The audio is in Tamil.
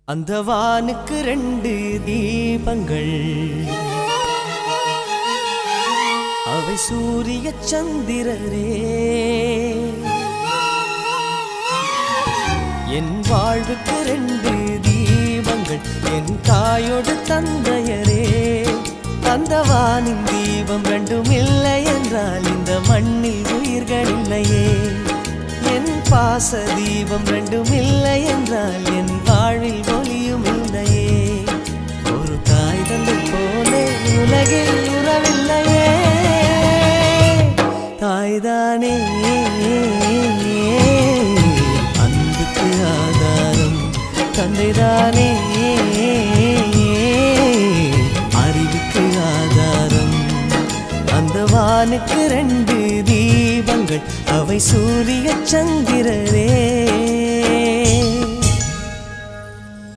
அந்த வானுக்கு 2 தீபங்கள், அவை சூரிய சந்திரரே. என் வாழ்வுக்கு 2 தீபங்கள், என் தாயோடு தந்தையரே. அந்த வானின் தீபம் 2ம் இல்லை என்றால் இந்த மண்ணில் உயிர்கள் இல்லையே. என் பாச தீபம் 2ம் இல்லை என்றால் என் வாழ்வில் ஒளியும் இல்லையே. ஒரு தாய் தந்தை போலே உலகில் உறவில்லையே. தாய்தானே அன்புக்கு ஆதாரம், தந்தைதானே அறிவுக்கு ஆதாரம். அந்த வானுக்கு 2 தீபங்கள், அவை சூரிய சந்திரரே.